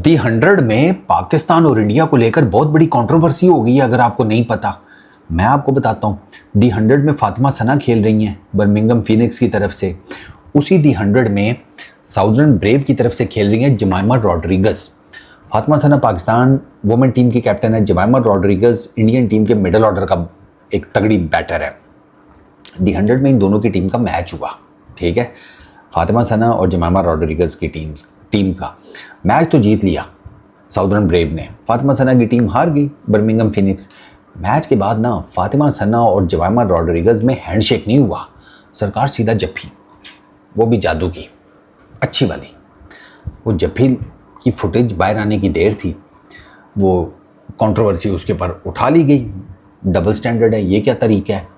दी 100 में पाकिस्तान और इंडिया को लेकर बहुत बड़ी कंट्रोवर्सी हो गई है, अगर आपको नहीं पता। मैं आपको बताता हूँ। दी 100 में फातिमा सना खेल रही हैं बर्मिंघम फीनिक्स की तरफ से। उसी दी 100 में साउदर्न ब्रेव की तरफ से खेल रही हैं जमाइमा रॉड्रिगस। फातिमा सना पाकिस्तान वुमेन टीम की कैप्टन है, जमाइमा रॉड्रिगस इंडियन टीम के मिडल ऑर्डर का एक तगड़ी बैटर है। दी 100 में इन दोनों की टीम का मैच हुआ, ठीक है। फातिमा सना और जमाइमा रॉड्रिगस की टीम का मैच तो जीत लिया साउदर्न ब्रेव ने। फातिमा सना की टीम हार गई बर्मिंघम फीनिक्स। मैच के बाद ना फातिमा सना और जमाइमा रॉड्रिगस में हैंडशेक नहीं हुआ, सरकार सीधा जप्फी, वो भी जादू की, अच्छी वाली। वो जप्फी की फुटेज बाहर आने की देर थी, वो कंट्रोवर्सी उसके ऊपर उठा ली गई। डबल स्टैंडर्ड है, ये क्या तरीका है?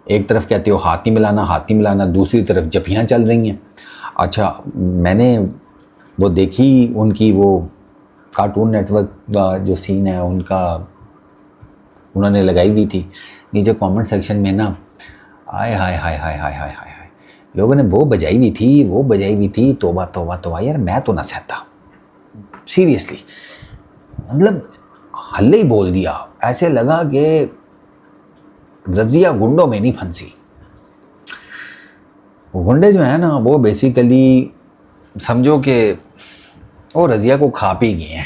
एक तरफ कहते हो हाथ नहीं मिलाना, दूसरी तरफ जप्फियाँ चल रही हैं। अच्छा, मैंने वो देखी उनकी वो कार्टून नेटवर्क का जो सीन है उनका, उन्होंने लगाई हुई थी। नीचे कमेंट सेक्शन में ना आय हाय हाय हाय हाय हाय हाय हाय, लोगों ने वो बजाई हुई थी। तौबा तौबा तौबा यार, मैं तो ना सहता सीरियसली। मतलब हल्ले ही बोल दिया, ऐसे लगा कि रजिया गुंडों में नहीं फंसी। गुंडे जो है ना वो बेसिकली समझो कि वो रजिया को खा पी गए हैं,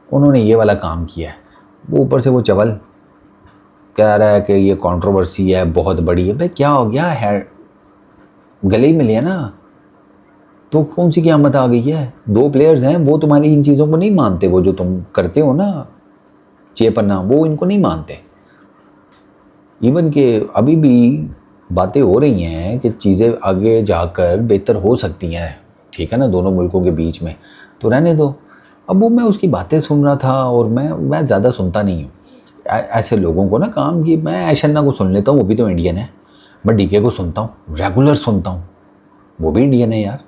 उन्होंने ये वाला काम किया है। वो ऊपर से वो चवल कह रहा है कि ये कंट्रोवर्सी है, बहुत बड़ी है। भाई क्या हो गया है, गले ही मिले ना, तो कौन सी क़यामत आ गई है? 2 प्लेयर्स हैं, वो तुम्हारी इन चीज़ों को नहीं मानते। वो जो तुम करते हो ना चेपन्ना, वो इनको नहीं मानते। इवन कि अभी भी बातें हो रही हैं कि चीज़ें आगे जाकर बेहतर हो सकती हैं, ठीक है ना, दोनों मुल्कों के बीच में, तो रहने दो। अब वो मैं उसकी बातें सुन रहा था और मैं ज़्यादा सुनता नहीं हूँ ऐसे लोगों को ना काम की। मैं ऐशन्ना को सुन लेता हूँ, वो भी तो इंडियन है। मैं डीके को सुनता हूँ, रेगुलर सुनता हूँ, वो भी इंडियन है यार।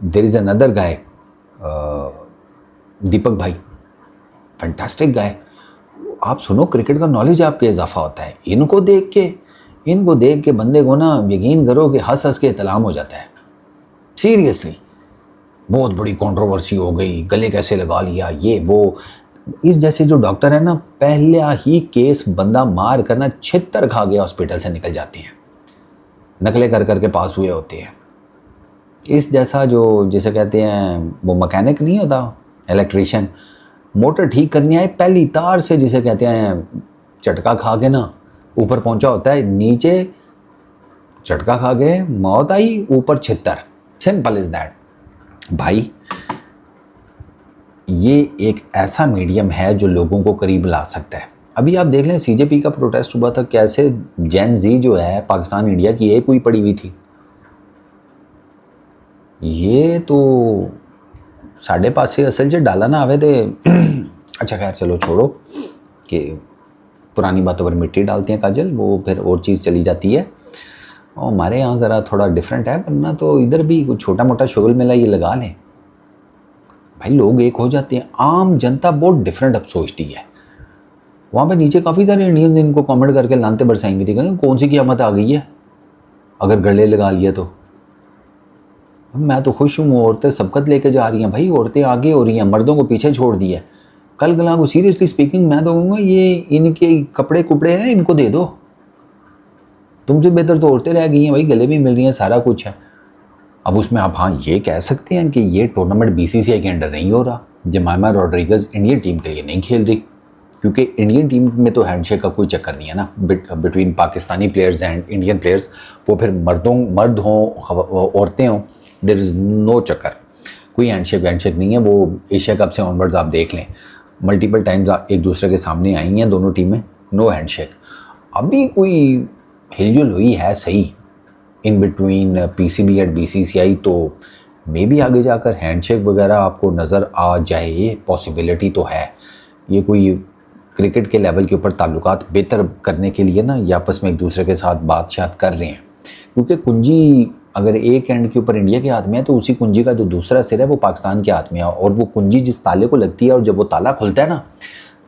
देयर इज़ अनदर गाय, दीपक भाई, फैंटास्टिक गाय। आप सुनो, क्रिकेट का नॉलेज आपके इजाफा होता है। इनको देख के बंदे को ना यकीन करो कि हंस हंस के इतलाम हो जाता है। सीरियसली बहुत बड़ी कंट्रोवर्सी हो गई, गले कैसे लगा लिया, ये वो। इस जैसे जो डॉक्टर है ना, पहला ही केस बंदा मार करना छितर खा गया हॉस्पिटल से निकल जाते हैं, नकलें कर करके पास हुए होते हैं। इस जैसा जो जिसे कहते हैं वो मैकेनिक नहीं होता, इलेक्ट्रिशियन, मोटर ठीक करनी आए पहली तार से जिसे कहते हैं झटका खा के ना ऊपर पहुंचा होता है, नीचे झटका खा के मौत आई, ऊपर छितर। सिंपल इज दैट भाई। ये एक ऐसा मीडियम है जो लोगों को करीब ला सकता है। अभी आप देख लें, सीजेपी का प्रोटेस्ट हुआ था, कैसे जेन जी जो है पाकिस्तान इंडिया की एक हुई पड़ी हुई थी। ये तो साढ़े पास से असल से डाला ना आवे थे। अच्छा खैर चलो छोड़ो, कि पुरानी बातों पर मिट्टी डालती हैं काजल, वो फिर और चीज़ चली जाती है। और हमारे यहाँ ज़रा थोड़ा डिफरेंट है, वरना तो इधर भी कुछ छोटा मोटा शुगल मेला ये लगा लें भाई, लोग एक हो जाते हैं। आम जनता बहुत डिफरेंट अब सोचती है। वहाँ पे नीचे काफ़ी सारे इंडियंस इनको कमेंट करके लानते बरसाएंगे थी, कहेंगे कौन सी क़यामत आ गई है अगर गले लगा लिया तो। मैं तो खुश हूँ, औरतें सबकत लेके जा रही हैं भाई, औरतें आगे हो रही हैं, मर्दों को पीछे छोड़ दिया। कल गला को सीरियसली स्पीकिंग मैं तो कहूँगा ये इनके कपड़े कुपड़े हैं, इनको दे दो। तुमसे बेहतर तो औरतें रह गई हैं भाई, गले भी मिल रही हैं, सारा कुछ है। अब उसमें आप हाँ ये कह सकते हैं कि ये टूर्नामेंट बीसीसीआई के अंडर नहीं हो रहा, जमाइमा रॉड्रिगस इंडियन टीम के लिए नहीं खेल रही, क्योंकि इंडियन टीम में तो हैंडशेक का कोई चक्कर नहीं है ना between Pakistani players and Indian players. वो फिर मर्द हों औरतें हों, देयर इज़ नो चक्कर, कोई हैंडशेक नहीं है। वो एशिया कप से ऑनवर्ड्स आप देख लें, मल्टीपल टाइम्स एक दूसरे के सामने आई हैं दोनों टीमें, नो हैंडशेक। अभी कोई हिलजुल हुई है सही in between PCB and BCCI, तो मे भी आगे जाकर हैंडशेक वगैरह आपको नज़र आ जाए, ये पॉसिबिलिटी तो है। ये कोई क्रिकेट के लेवल के ऊपर ताल्लुकात बेहतर करने के लिए ना ये आपस में एक दूसरे के साथ बातचीत कर रहे हैं, क्योंकि कुंजी अगर एक एंड के ऊपर इंडिया के हाथ में है तो उसी कुंजी का जो दूसरा सिर है वो पाकिस्तान के हाथ में है। और वो कुंजी जिस ताले को लगती है और जब वो ताला खुलता है ना,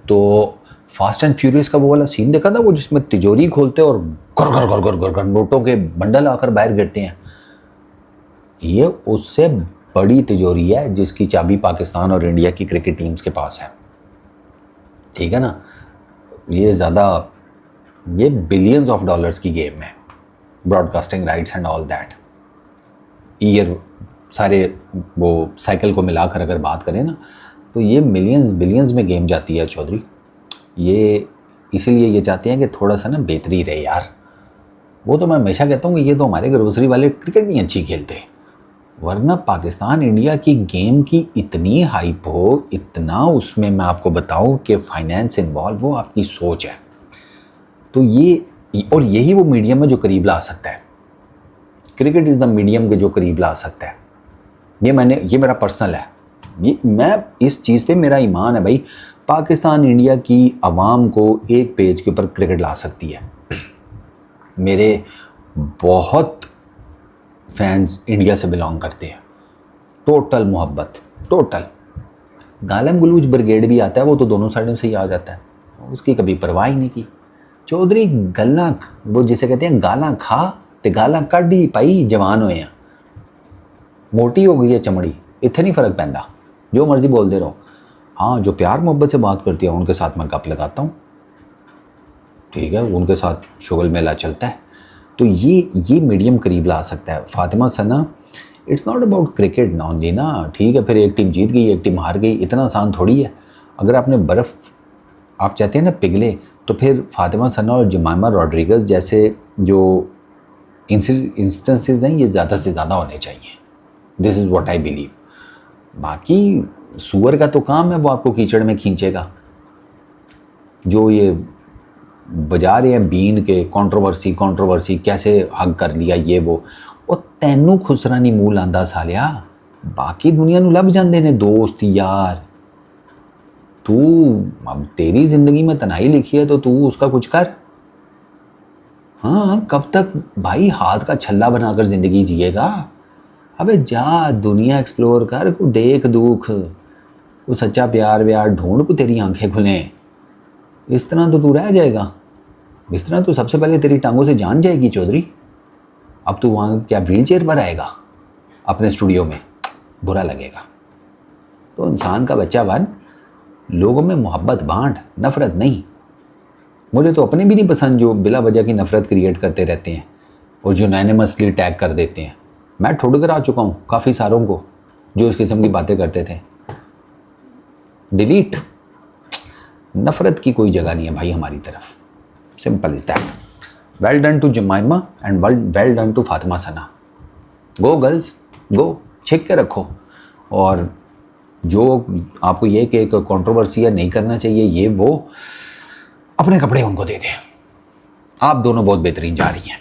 तो फास्ट एंड फ्यूरियस का वो वाला सीन देखा था वो, जिसमें तिजोरी खोलते और घर घर घर घर घर घर नोटों के बंडल आकर बाहर गिरते हैं। ये उससे बड़ी तिजोरी है जिसकी चाबी पाकिस्तान और इंडिया की क्रिकेट टीम्स के पास है, ठीक है ना। ये बिलियंस ऑफ डॉलर्स की गेम है, broadcasting rights and all that. Year सारे वो साइकिल को मिलाकर अगर बात करें ना, तो ये मिलियंस बिलियंस में गेम जाती है चौधरी। ये इसीलिए ये चाहते हैं कि थोड़ा सा ना बेहतरी रहे यार। वो तो मैं हमेशा कहता हूँ कि ये तो हमारे ग्रोसरी वाले क्रिकेट नहीं अच्छी खेलते, वरना पाकिस्तान इंडिया की गेम की इतनी हाइप हो, इतना उसमें मैं आपको बताऊं कि फाइनेंस इन्वॉल्व, वो आपकी सोच है। तो ये और यही वो मीडियम है जो करीब ला सकता है। क्रिकेट इज़ द मीडियम के जो करीब ला सकता है। ये मेरा पर्सनल है, ये मैं इस चीज़ पे मेरा ईमान है भाई। पाकिस्तान इंडिया की आवाम को एक पेज के ऊपर क्रिकेट ला सकती है। मेरे बहुत फैंस इंडिया से बिलोंग करते हैं, टोटल मोहब्बत, टोटल। गालम गलूज ब्रिगेड भी आता है, वो तो दोनों साइडों से ही आ जाता है, उसकी कभी परवाह ही नहीं की। चौधरी गल्ला, वो जिसे कहते हैं गाला खा ते गाला कढ़ ही पाई जवान होए हैं। मोटी हो गई है चमड़ी, इतने नहीं फ़र्क पैंदा, जो मर्जी बोलते रहो। हाँ, जो प्यार मोहब्बत से बात करती है उनके साथ मैं गप लगाता हूँ, ठीक है, उनके साथ शुगल मेला चलता है। तो ये मीडियम करीब ला सकता है। फातिमा सना, इट्स नॉट अबाउट क्रिकेट ना ओनली ना, ठीक है, फिर एक टीम जीत गई एक टीम हार गई, इतना आसान थोड़ी है। अगर आपने बर्फ़ आप चाहते हैं ना पिघले, तो फिर फातिमा सना और जमाइमा रॉड्रिगज़ जैसे जो इंस्टेंसेस हैं ये ज़्यादा से ज़्यादा होने चाहिए। This is what I believe. बाकी सूअर का तो काम है, वो आपको कीचड़ में खींचेगा। जो ये बजा रहे हैं बीन के कंट्रोवर्सी कैसे हक कर लिया ये वो, और तैनू खुसरा नहीं मूल आंदा सालिया, बाकी दुनिया नू लब जाते ने दोस्त यार। तू अब तेरी ज़िंदगी में तन्हाई लिखी है तो तू उसका कुछ कर। हाँ, कब तक भाई हाथ का छल्ला बनाकर ज़िंदगी जिएगा। अबे जा दुनिया एक्सप्लोर कर, को देख दुख, को सच्चा प्यार व्यार ढूंढ, को तेरी आंखें खुलें। इस तरह तो तू रह जाएगा, इस तरह तो सबसे पहले तेरी टांगों से जान जाएगी चौधरी। अब तू वहाँ क्या व्हील चेयर पर आएगा अपने स्टूडियो में, बुरा लगेगा। तो इंसान का बच्चा बन, लोगों में मोहब्बत बांट, नफ़रत नहीं। मुझे तो अपने भी नहीं पसंद जो बिला वजह की नफ़रत क्रिएट करते रहते हैं और जो यूनानिमसली टैग कर देते हैं। मैं ठुड़ कर आ चुका हूँ काफ़ी सारों को जो इस किस्म की बातें करते थे। डिलीट, नफ़रत की कोई जगह नहीं है भाई हमारी तरफ, simple is that. Well done to Jemima and well done to Fatima Sana. Go girls go, छेक के रखो। और जो आपको ये कि एक कंट्रोवर्सी है नहीं करना चाहिए ये वो, अपने कपड़े उनको दे दें। आप दोनों बहुत बेहतरीन जा रही हैं।